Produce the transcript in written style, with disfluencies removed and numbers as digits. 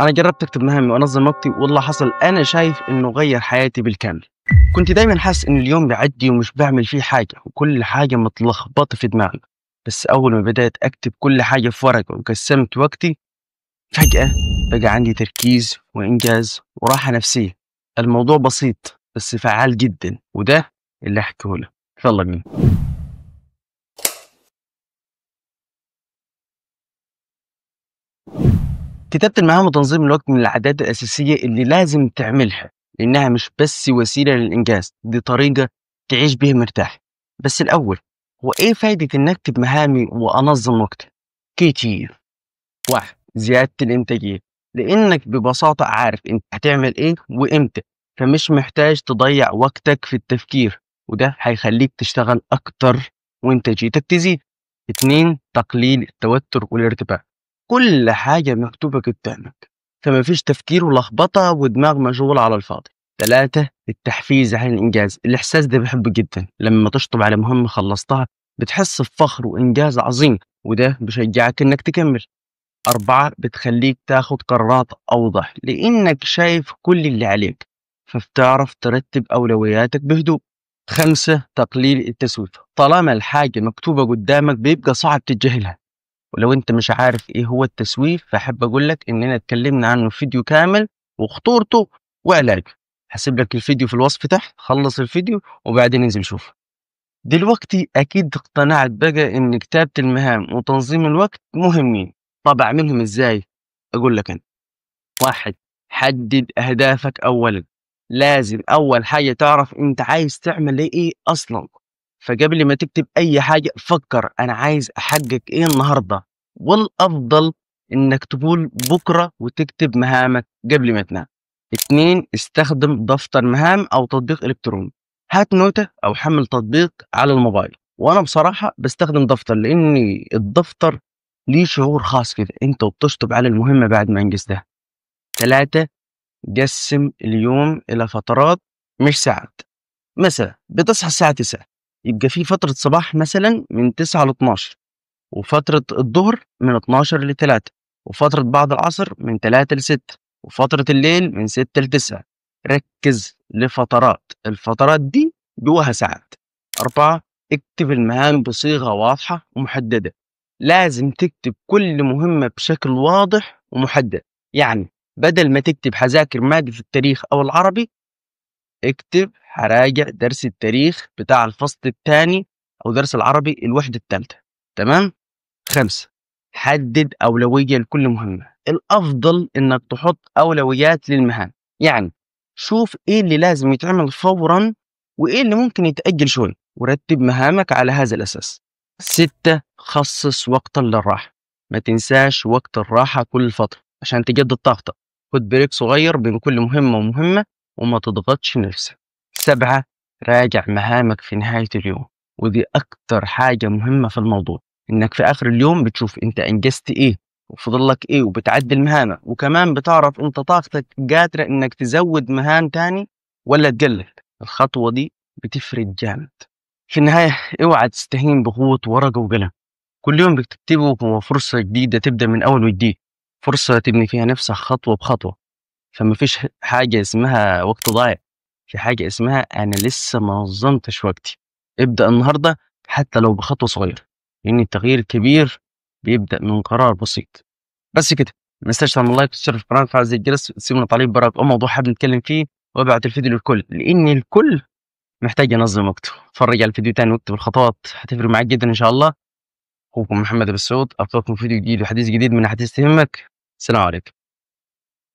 أنا جربت أكتب مهامي وأنظم وقتي، والله حصل أنا شايف إنه غير حياتي بالكامل. كنت دايما حاسس إن اليوم بيعدي ومش بعمل فيه حاجة، وكل حاجة متلخبطة في دماغي. بس أول ما بدأت أكتب كل حاجة في ورقة وقسمت وقتي، فجأة بقى عندي تركيز وإنجاز وراحة نفسية. الموضوع بسيط بس فعال جدا، وده اللي أحكيه لك. يلا بينا. كتابة المهام وتنظيم الوقت من العادات الأساسية اللي لازم تعملها، لأنها مش بس وسيلة للإنجاز، دي طريقة تعيش بيها مرتاح. بس الأول، هو إيه فايدة إن أكتب مهامي وأنظم وقتي؟ كتير. واحد، زيادة الإنتاجية، لأنك ببساطة عارف أنت هتعمل إيه وإمتى، فمش محتاج تضيع وقتك في التفكير، وده هيخليك تشتغل أكتر وإنتاجيتك تزيد. اتنين، تقليل التوتر والارتباك، كل حاجة مكتوبة قدامك، فما فيش تفكير ولخبطة ودماغ مشغول على الفاضي. ثلاثة، التحفيز على الإنجاز، الإحساس ده بحبه جدا. لما تشطب على مهمة خلصتها بتحس بفخر وإنجاز عظيم، وده بشجعك إنك تكمل. أربعة، بتخليك تاخد قرارات أوضح لأنك شايف كل اللي عليك، فبتعرف ترتب أولوياتك بهدوء. خمسة، تقليل التسويف، طالما الحاجة مكتوبة قدامك بيبقى صعب تتجاهلها. ولو أنت مش عارف إيه هو التسويف، فأحب أقول لك إننا اتكلمنا عنه في فيديو كامل وخطورته وعلاجه. هسيب لك الفيديو في الوصف تحت، خلص الفيديو وبعدين انزل شوف. دلوقتي أكيد اقتنعت بقى إن كتابة المهام وتنظيم الوقت مهمين. طب أعملهم إزاي؟ أقول لك أنا. واحد، حدد أهدافك أولا. لازم أول حاجة تعرف أنت عايز تعمل إيه أصلا. فقبل ما تكتب أي حاجة فكر أنا عايز أحقق إيه النهاردة، والأفضل إنك تقول بكرة وتكتب مهامك قبل ما تنام. اتنين، استخدم دفتر مهام أو تطبيق إلكتروني. هات نوتة أو حمل تطبيق على الموبايل. وأنا بصراحة بستخدم دفتر، لأن الدفتر ليه شعور خاص كده أنت وبتشطب على المهمة بعد ما أنجزتها. ثلاثة، قسم اليوم إلى فترات مش ساعات. مثلا بتصحى الساعة 9، يبقى في فترة صباح مثلا من 9 ل 12، وفترة الظهر من 12 ل 3، وفترة بعد العصر من 3 ل 6، وفترة الليل من 6 ل 9. ركز لفترات، الفترات دي جواها ساعات. أربعة، اكتب المهام بصيغة واضحة ومحددة. لازم تكتب كل مهمة بشكل واضح ومحدد. يعني بدل ما تكتب حذاكر مادة التاريخ أو العربي، اكتب هراجع درس التاريخ بتاع الفصل الثاني أو درس العربي الوحدة الثالثة. تمام؟ خمسة، حدد أولوية لكل مهمة. الأفضل إنك تحط أولويات للمهام، يعني شوف إيه اللي لازم يتعمل فورا وإيه اللي ممكن يتأجل شوي، ورتب مهامك على هذا الأساس. ستة، خصص وقتا للراحة. ما تنساش وقت الراحة كل فترة عشان تجدد طاقتك. خد بريك صغير بين كل مهمة ومهمة وما تضغطش نفسك. سبعة، راجع مهامك في نهاية اليوم، ودي أكتر حاجة مهمة في الموضوع، إنك في آخر اليوم بتشوف أنت أنجزت إيه وفضل لك إيه، وبتعدل مهامك، وكمان بتعرف أنت طاقتك قادرة إنك تزود مهام تاني ولا تقلل. الخطوة دي بتفرق جامد. في النهاية، اوعى تستهين بقوة ورقة وقلم. كل يوم بتكتبه هو فرصة جديدة تبدأ من أول وجديد، فرصة تبني فيها نفسك خطوة بخطوة. فما فيش حاجة اسمها وقت ضايع، في حاجة اسمها أنا لسه ما نظمتش وقتي. ابدأ النهاردة حتى لو بخطوة صغيرة، لأن التغيير الكبير بيبدأ من قرار بسيط. بس كده. ما تنساش تعمل لايك وتشترك في القناة وتفعل زر الجرس، تسيبنا تعليق براك أو موضوع حابب نتكلم فيه، وابعت الفيديو للكل، لأن الكل محتاج ينظم وقته. اتفرج على الفيديو تاني واكتب الخطوات، هتفرق معاك جدا إن شاء الله. أخوكم محمد أبو السعود، ألقاكم في فيديو جديد وحديث جديد من أحاديث تهمك. السلام عليكم.